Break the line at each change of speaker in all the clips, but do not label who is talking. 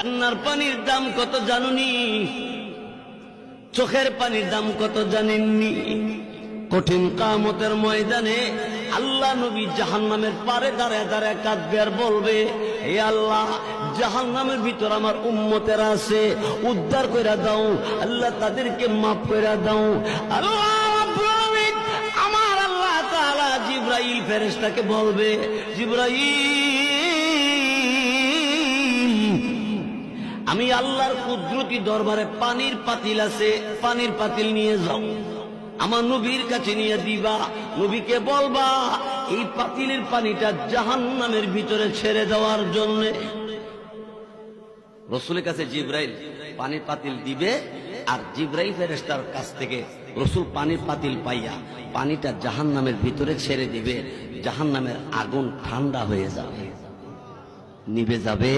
কান্নার পানির দাম কত জানুনি? চোখের পানির দাম কত জানেননি? কঠিন কিয়ামতের ময়দানে আল্লাহ নবী জাহান্নামের পারে দাঁড়ায় দাঁড়ায় কাঁদবে আর বলবে, হে আল্লাহ, জাহান্নামের ভিতর আমার উম্মতেরা আছে, উদ্ধার কইরা দাও আল্লাহ, তাদেরকে মাফ কইরা দাও। আল্লাহ রাব্বুল আলামিন, আমার আল্লাহ তাআলা জিবরাইল ফেরেশতাকে বলবে, জিবরাইল, আমি আল্লাহর কুদরতি দরবারে পানির পাতিল আছে, পানির পাতিল নিয়ে যাও, আমার নবীর কাছে নিয়ে দিবা। নবীকে বলবা এই পাতিলের পানিটা জাহান্নামের ভিতরে ছেড়ে দেওয়ার জন্য। রসুলের কাছে জিবরাইল পানির পাতিল দিবে, আর জিবরাইল ফেরেশতার কাছ থেকে রসুল পানির পাতিল পাইয়া পানিটা জাহান্নামের ভিতরে ছেড়ে দিবে। জাহান্নামের আগুন ঠান্ডা হয়ে যাবে, নিভে যাবে।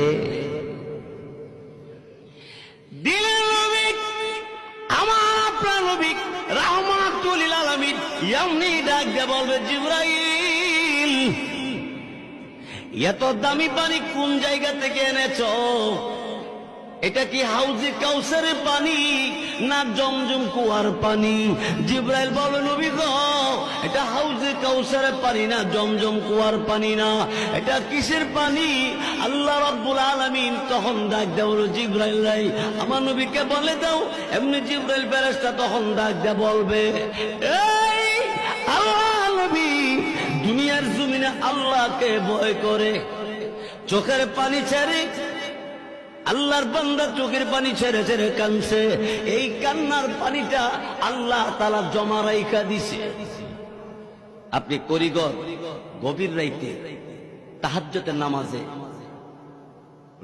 দিলের নবী, আমার আপনার নবী রাহমাতুল লিল আলামিন এমনি ডাক দিয়ে বলবে, জিবরাইল, এত দামি পানি কোন জায়গা থেকে এনেছো? এটা কি হাউজে কাউসারের পানি না জমজম কুয়ার পানি? জিবরাইল বলে, নবী গো, এটা হাউজে কাউসারের পানি না, জমজম কুয়ার পানি না, এটা কিসের পানি? আল্লাহ রাব্বুল আলামিন তখন ডাক দেয়, বলো জিবরাইল রাই আমার নবীকে বলে দাও। এমনি জিবরাইল ফেরেশতা তখন ডাক দেয় বলবে, এই আল্লাহ নবী দুনিয়ার জমিনে আল্লাহকে ভয় করে চোখের পানি ছেড়ে, আল্লাহর বান্দা চোখের পানি ছেড়ে ছেড়ে কাঁদছে, এই কান্নার পানিটা আল্লাহ তাআলা জমা রাইখা দিছে। আপনি করিগর গভীর রাইতে তাহাজ্জুদের নামাজে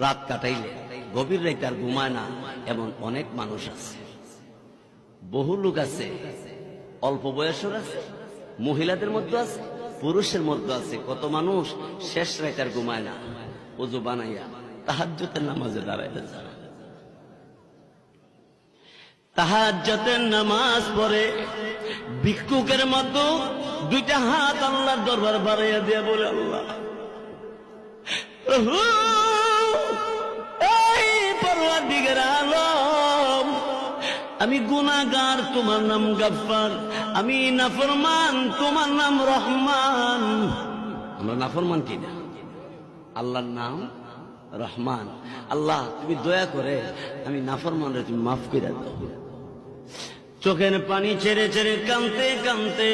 রাত কাটাইলে গভীর রাইতে আর ঘুমায় না, এমন অনেক মানুষ আছে। বহু লোক আছে, অল্প বয়সের আছে, মহিলাদের মধ্যে আছে, পুরুষের মধ্যে আছে। কত মানুষ শেষ রাইতে আর ঘুমায় না, ওযু বানাইয়া তাহাজ্জুদের নামাজে দাঁড়াইতে যায়। তাহাজ্জুদের নামাজ পড়ে ভিক্ষুকের মতো দুইটা হাত আল্লাহর দরবার বাড়াইয়া দিয়ে বলে, আল্লাহ, এই পরওয়ারদিগার আলম, আমি গুনাহগার, তোমার নাম গফফার, আমি নাফরমান, তোমার নাম রহমান। আমরা নাফরমান কিনা? আল্লাহর নাম রহমান। আল্লাহ, তুমি দয়া করে আমি নাফরমান রে তুমি মাফ করে দাও। চোখের পানি ছেড়ে ছেড়ে কাঁদতে কাঁদতে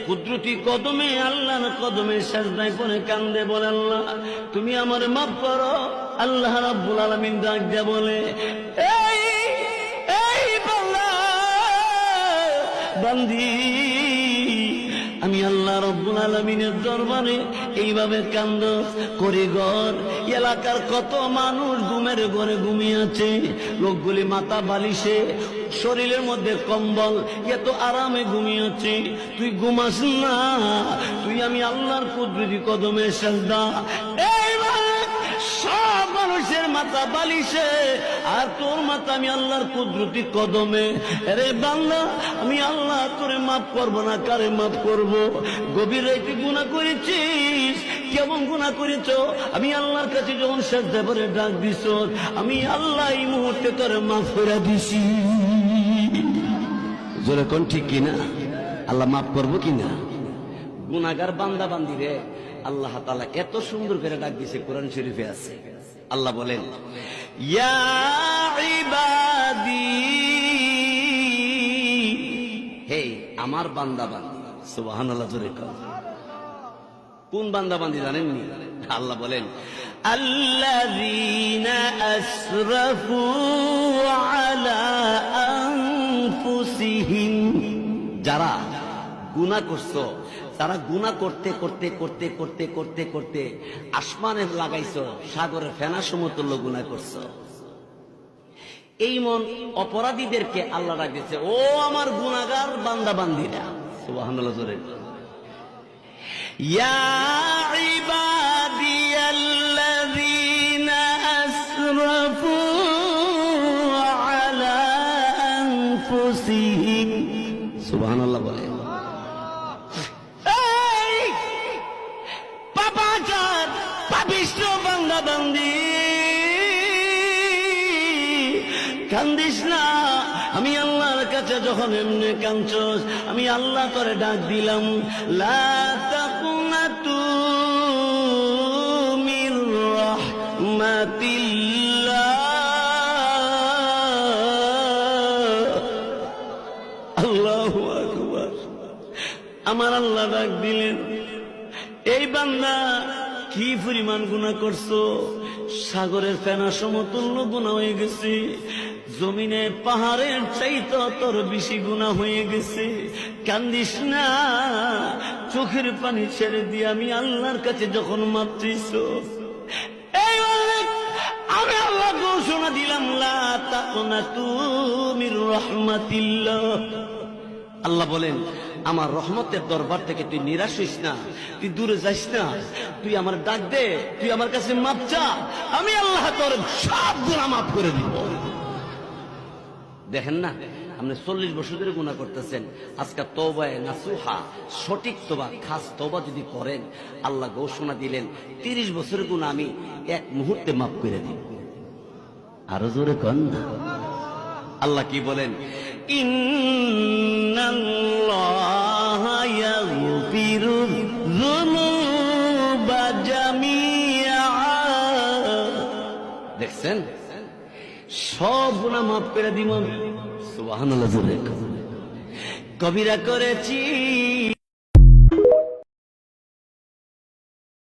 কুদরতি কদমে, আল্লাহর কদমে সিজদায় পড়ে কান্দে, বলে, আল্লাহ তুমি আমার মাফ করো। আল্লাহ রাব্বুল আলামিন ডাক দিয়ে বলে, এই এই বান্দি, আমি আল্লাহ রাব্বুল আলামিনের দরবারে এইভাবে কান্দো করিগর। এলাকার কত মানুষ ঘুমের ঘরে ঘুমিয়ে আছে, লোকগুলি মাথা বালিশে, শরীরের মধ্যে কম্বল, এত আরামে ঘুমিয়ে আছে। তুই ঘুমাস না, তুই আমি আল্লাহর কুদরতি কদমে সিজদা। সব মানুষের মাথা বালিশে, আর তোর মাথা আমি আল্লাহর কুদরতি কদমে। আরে বান্দা, আমি আল্লাহ তোরে মাফ করবো না, কারে মাফ করবো? গভীর রাতে গুনাহ করেছিস, কেমন গুনাহ করেছ? আমি আল্লাহর কাছে যখন সিজদা করে ডাক দিছ, আমি আল্লাহ এই মুহূর্তে তোরে মাফ করে দিছি। জোরে কোন ঠিক কিনা? আল্লাহ মাফ করবো কিনা? গুনাহগার বান্দা বান্দি রে আল্লাহ তাআলা এত সুন্দর করে ডাক দিয়েছে, কোরআন শরীফে আছে। আল্লাহ বলেন, ইয়া ইবাদি, হে আমার বান্দা বান্দি। সুবহানাল্লাহ, জোরে কোন বান্দা বান্দি জানেননি? আল্লাহ বলেন, আল্লাযীনা আসরাফু আলা আনফুসিহিম, যারা গুনাহ করছো, তারা গুনাহ করতে করতে করতে করতে করতে করতে আসমানে লাগাইছো, সাগরে ফেনা সমতুল্য গুনাহ করছো। এই মন অপরাধীদেরকে আল্লাহ ডাকছে, ও আমার গুনাহগার বান্দা বান্দিরা। সুবহানাল্লাহ, জোরে ইয়া ইবাদিয়াল্লাযীনা আসরাফু আলা আনফুসিহিম। সুবহানাল্লাহ বলে, পাপিষ্ঠ বান্দা বান্দি, কান্দিস না। আমি আল্লাহর কাছে যখন এমনি কাঁদছস, আমি আল্লাহ তোরে ডাক দিলাম, লা তাকুনাতু মির রাহমাতিল্লাহ। আল্লাহু আকবার। আমার আল্লাহ ডাক দিলেন, এই বান্দা কি পরিমাণ গুনাহ করছো, সাগরের ফেনা সমতুল্য গুনাহ হয়ে গেছে, জমিনে পাহাড়ের চাইতে তোর বেশি গুনাহ হয়ে গেছে। কান্দিস না, চোখের পানি ছেড়ে দিয়ে আমি আল্লাহর কাছে যখন মাপ চাইছো, এইভাবে আমি আল্লাহ ঘোষণা দিলাম, লা তাকুনাতু মির রাহমাতিল্লাহ। আল্লাহ বলেন, আমার রহমতের দরবার থেকে তুই নিরাশ হইস না, তুই দূরে যাইস না, তুই আমার ডাক দে, তুই আমার কাছে মাপ চা, আমি আল্লাহ তোর সব গুনাহ মাফ করে দিব। দেখেন না, আপনি 40 বছর ধরে গুনাহ করতেছেন, আজকে তওবায়ে নাসুহা, সঠিক তওবা, খাস তওবা যদি করেন, আল্লাহ ঘোষণা দিলেন 30 বছরের গুনাহ আমি এক মুহূর্তে মাফ করে দিব। আরো জোরে কন না। আল্লাহ কি বলেন, ইন্নাল্লাহা ইয়াগফিরু যুনুবা জামিআ। দেখছেন, সব গুনাহ মাফ করে দিব। সুবহানাল্লাহ। কবিরা করেছি